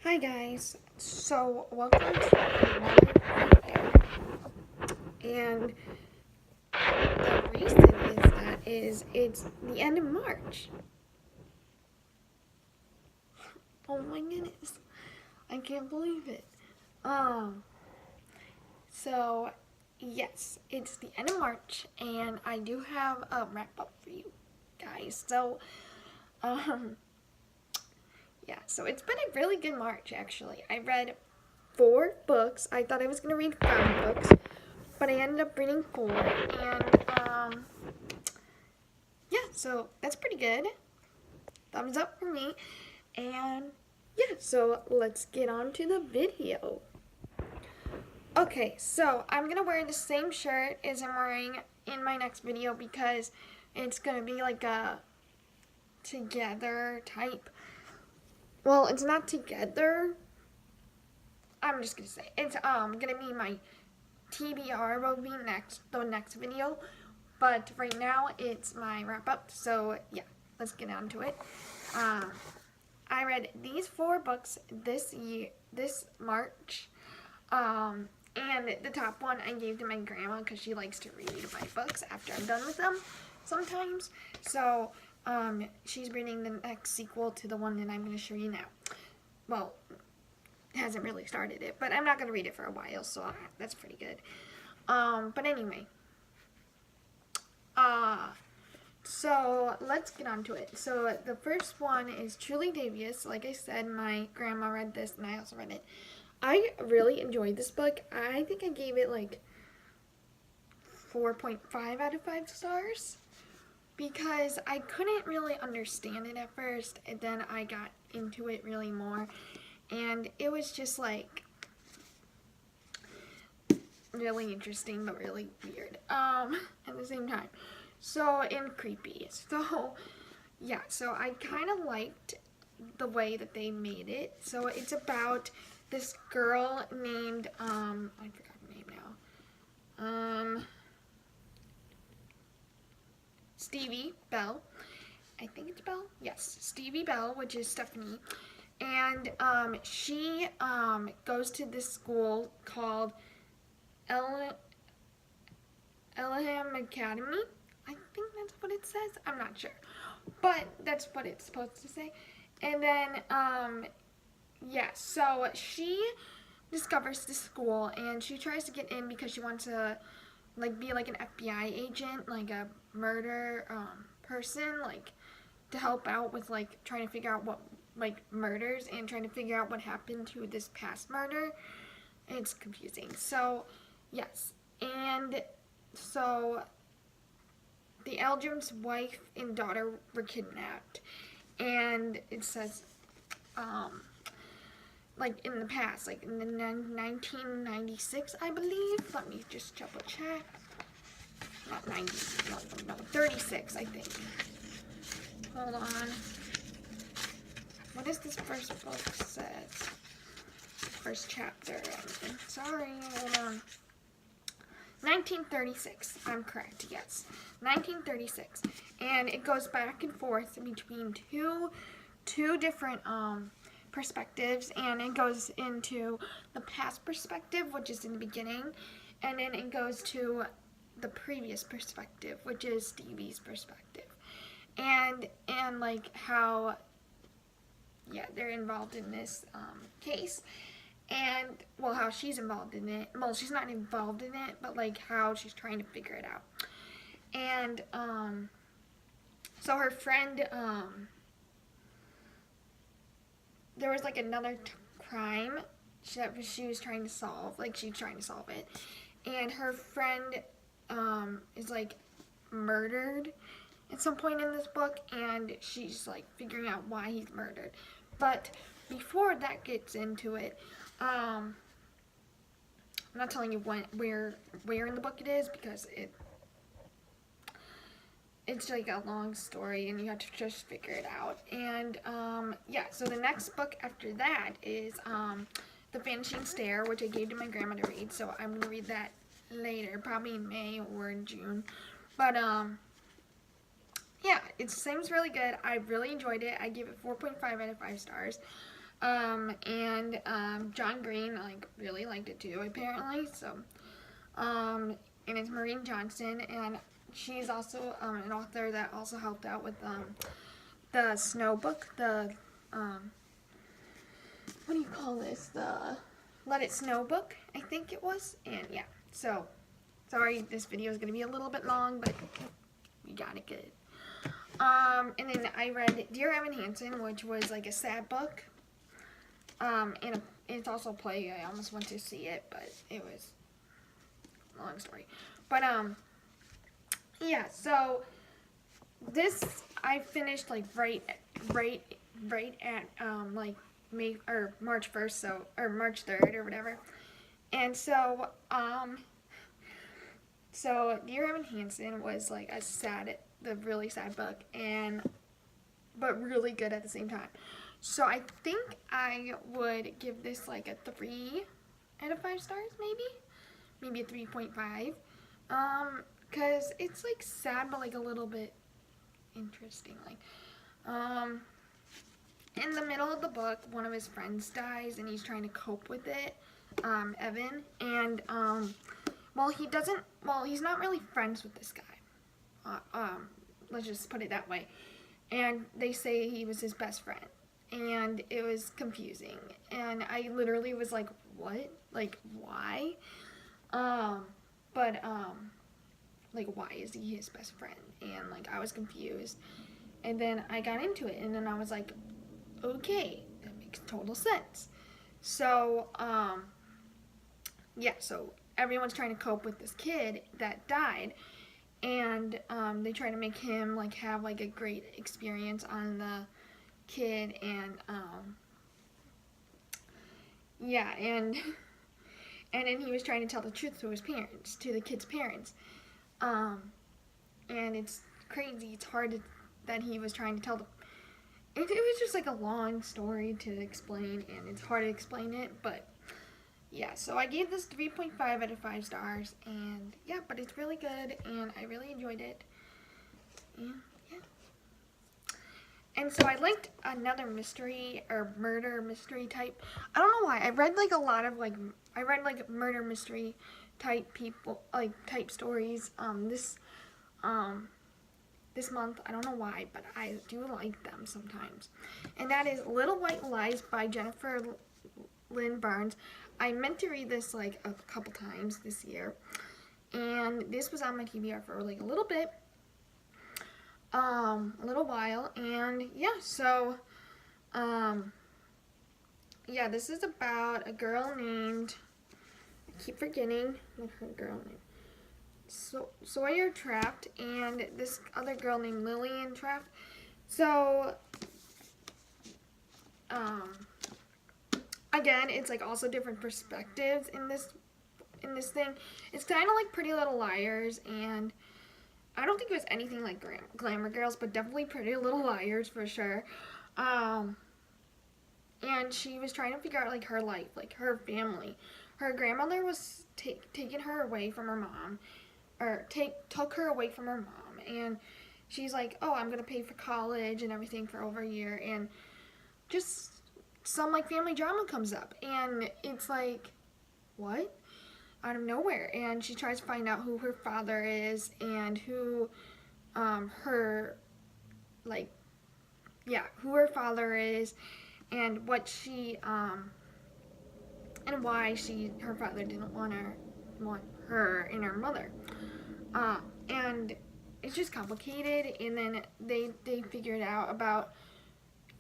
Hi guys, so welcome to another video, and the reason is it's the end of March. Oh my goodness, I can't believe it. Um, so yes, it's the end of March, and I do have a wrap up for you guys. Um, so it's been a really good March actually. I read 4 books. I thought I was gonna read 5 books, but I ended up reading 4, and so that's pretty good. Thumbs up for me. And yeah, so let's get on to the video. Okay, so I'm gonna wear the same shirt as I'm wearing in my next video because it's gonna be like a together type. Well, it's not together. I'm just gonna say it's gonna be my TBR will be the next video, but right now it's my wrap up. So yeah, let's get on to it. I read these 4 books this March, and the top one I gave to my grandma because she likes to read my books after I'm done with them sometimes. So she's reading the next sequel to the one that I'm going to show you now. Well, hasn't really started it, but I'm not going to read it for a while, so that's pretty good. But anyway, so let's get on to it. So the first one is Truly Devious. Like I said, my grandma read this and I also read it. I really enjoyed this book. I think I gave it like 4.5 out of 5 stars because I couldn't really understand it at first, and then I got into it really more, and it was just like really interesting but really weird at the same time. So, and creepy. So, yeah, so I kind of liked the way that they made it. So it's about this girl named, I forgot her name now. Stevie Bell. I think it's Bell. Yes, Stevie Bell, which is Stephanie. And she goes to this school called Elohim Academy. I think that's what it says. I'm not sure. But that's what it's supposed to say. And then, so she discovers the school and she tries to get in because she wants to, like, be like an FBI agent, like a murder person, like, to help out with, like, trying to figure out what, like, murders and trying to figure out what happened to this past murder. It's confusing. So, yes. And so the Eldrim's wife and daughter were kidnapped, and it says, like in the past, like in the 1996, I believe. Let me just double check. Not 90, no, 36, I think. Hold on. What does this first book says? First chapter. Sorry, hold on. 1936. I'm correct, yes. 1936. And it goes back and forth between two different perspectives, and it goes into the past perspective, which is in the beginning, and then it goes to the previous perspective, which is Stevie's perspective. And like how they're involved in this case. And, well, how she's involved in it. Well, she's not involved in it, but, like, how she's trying to figure it out. And, so her friend, there was, like, another crime that she was trying to solve. Like, she's trying to solve it. And her friend, is, like, murdered at some point in this book, and she's, like, figuring out why he's murdered. But before that gets into it, I'm not telling you where in the book it is because it's like a long story and you have to just figure it out. And so the next book after that is The Vanishing Stair, which I gave to my grandma to read. So I'm gonna read that later, probably in May or in June. But it seems really good. I really enjoyed it. I gave it 4.5 out of 5 stars. And John Green like really liked it too, apparently. So, and it's Maureen Johnson, and she's also an author that also helped out with the Snow book, the what do you call this? The Let It Snow book, I think it was. And yeah, so sorry this video is gonna be a little bit long, but we got it good. And then I read Dear Evan Hansen, which was like a sad book. And it's also a play. I almost went to see it, but it was a long story. But yeah. So this I finished like right at like May or March 1st, so or March 3rd or whatever. And so so Dear Evan Hansen was like the really sad book, but really good at the same time. So I think I would give this like a 3 out of 5 stars, maybe a 3.5, because it's like sad but like a little bit interesting. Like in the middle of the book, one of his friends dies and he's trying to cope with it, Evan, and he's not really friends with this guy. Let's just put it that way. And they say he was his best friend. And it was confusing. And I literally was like, what? Like, why? Like, why is he his best friend? And, like, I was confused. And then I got into it. And then I was like, okay, that makes total sense. So, yeah, so everyone's trying to cope with this kid that died. And they try to make him like have like a great experience on the kid, and yeah, and then he was trying to tell the truth to his parents, to the kid's parents, and it's crazy. It's hard that he was trying to tell them. It was just like a long story to explain, and it's hard to explain it, but yeah, so I gave this 3.5 out of 5 stars, and yeah, but it's really good, and I really enjoyed it, and yeah. And so I liked another mystery, or murder mystery type. I don't know why, I read like a lot of like, murder mystery type type stories, this month. I don't know why, but I do like them sometimes. And that is Little White Lies by Jennifer Lynn Barnes. I meant to read this like a couple times this year, and this was on my TBR for like a little bit, a little while, and yeah, so, yeah, this is about a girl named, I keep forgetting what her girl name, Sawyer Trapped, and this other girl named Lillian Trapped. So, again, it's like also different perspectives in this thing. It's kind of like Pretty Little Liars, and I don't think it was anything like Glamour Girls, but definitely Pretty Little Liars for sure. And she was trying to figure out like her life, like her family. Her grandmother was taking her away from her mom, or took her away from her mom, and she's like, oh, I'm gonna pay for college and everything for over a year, and just some like family drama comes up, and it's like, what? Out of nowhere. And she tries to find out who her father is, and who who her father is, and what she and why her father didn't want her and her mother, and it's just complicated. And then they figured out about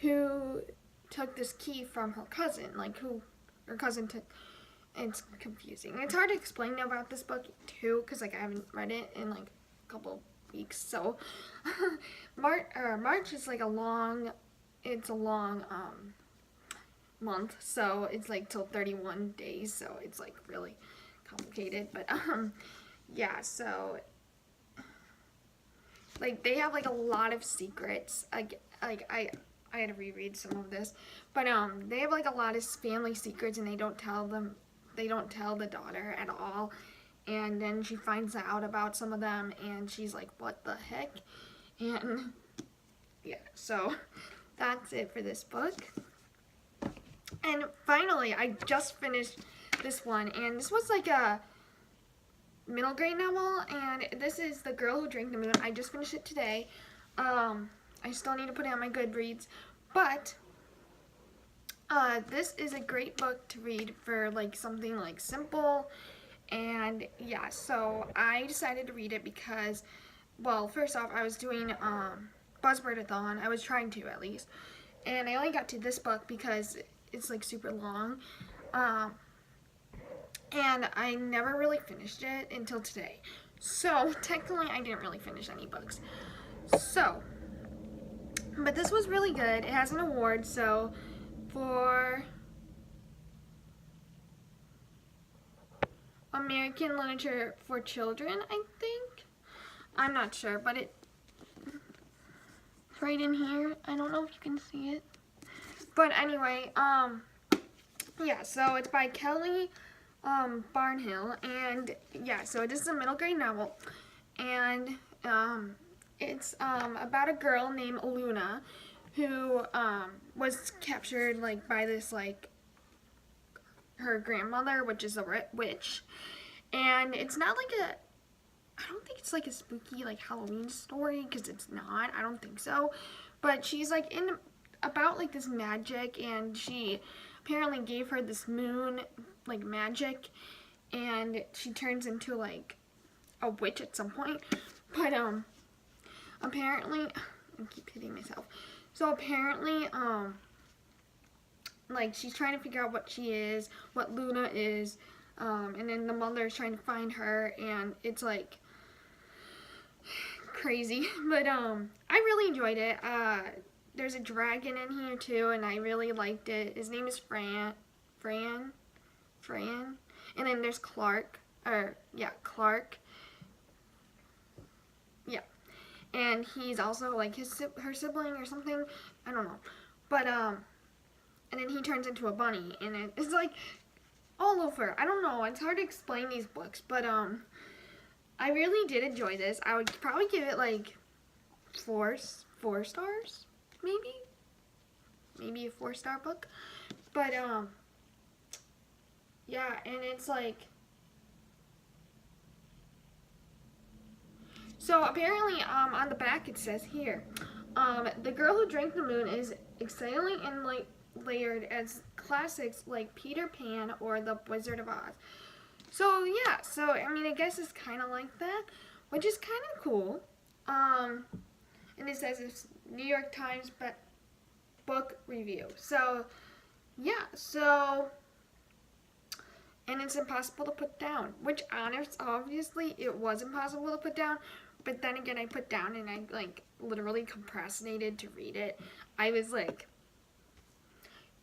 who took this key from her cousin, like who her cousin took. It's confusing. It's hard to explain about this book too, because like I haven't read it in like a couple weeks. So March is like a long month, so it's like till 31 days, so it's like really complicated. But yeah, so like they have like a lot of secrets. I had to reread some of this, but they have like a lot of family secrets, and they don't tell the daughter at all. And then she finds out about some of them, and she's like, what the heck? And yeah, so that's it for this book. And finally, I just finished this one, and this was like a middle grade novel, and this is The Girl Who Drank the Moon. I just finished it today. I still need to put it on my Goodreads, but this is a great book to read for like something like simple. And yeah, so I decided to read it because, well, first off, I was doing Buzzword-a-thon. I was trying to, at least, and I only got to this book because it's like super long, and I never really finished it until today. So technically I didn't really finish any books. So, but this was really good. It has an award, so for American Literature for Children, I think. I'm not sure, but it's right in here. I don't know if you can see it. But anyway, yeah, so it's by Kelly Barnhill, and yeah, so this is a middle grade novel, and it's about a girl named Luna who was captured like by this like her grandmother, which is a witch, and it's not like a, I don't think it's like a spooky like Halloween story, because it's not, I don't think so, but she's like in about like this magic, and she apparently gave her this moon like magic, and she turns into like a witch at some point. But apparently, I keep hitting myself. So apparently like she's trying to figure out what she is, what Luna is, and then the mother is trying to find her, and it's like crazy. But I really enjoyed it. There's a dragon in here too, and I really liked it. His name is Fran, and then there's Clark, Clark, yeah, and he's also like her sibling or something, I don't know, but and then he turns into a bunny, and it's like all over. I don't know, it's hard to explain these books, but I really did enjoy this. I would probably give it like four stars, maybe a 4-star book, but yeah, and it's like, so apparently on the back it says here, The Girl Who Drank the Moon is excitingly and like layered as classics like Peter Pan or The Wizard of Oz. So yeah, so I mean, I guess it's kind of like that, which is kind of cool. And it says it's New York Times book review. So yeah, so, and it's impossible to put down, which obviously it was impossible to put down, but then again, I put down and I like literally procrastinated to read it. I was like,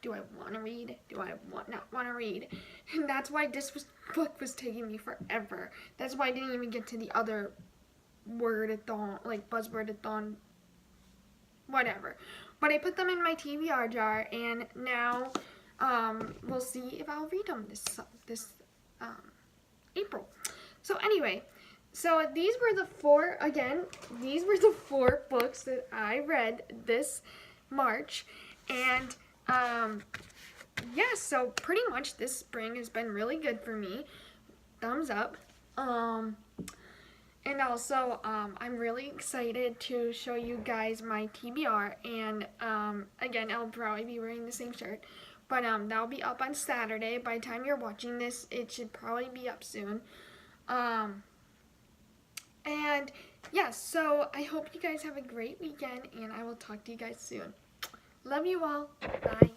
do I want to read? Do I not want to read? And that's why book was taking me forever. That's why I didn't even get to the other word-a-thon, like Buzzword-a-thon, whatever. But I put them in my TBR jar, and now we'll see if I'll read them this April. So anyway, so these were the four books that I read this March, and yeah, so pretty much this spring has been really good for me. Thumbs up. And also, I'm really excited to show you guys my TBR, and again, I'll probably be wearing the same shirt, but that'll be up on Saturday. By the time you're watching this, it should probably be up soon. And yeah, so I hope you guys have a great weekend, and I will talk to you guys soon. Love you all. Bye.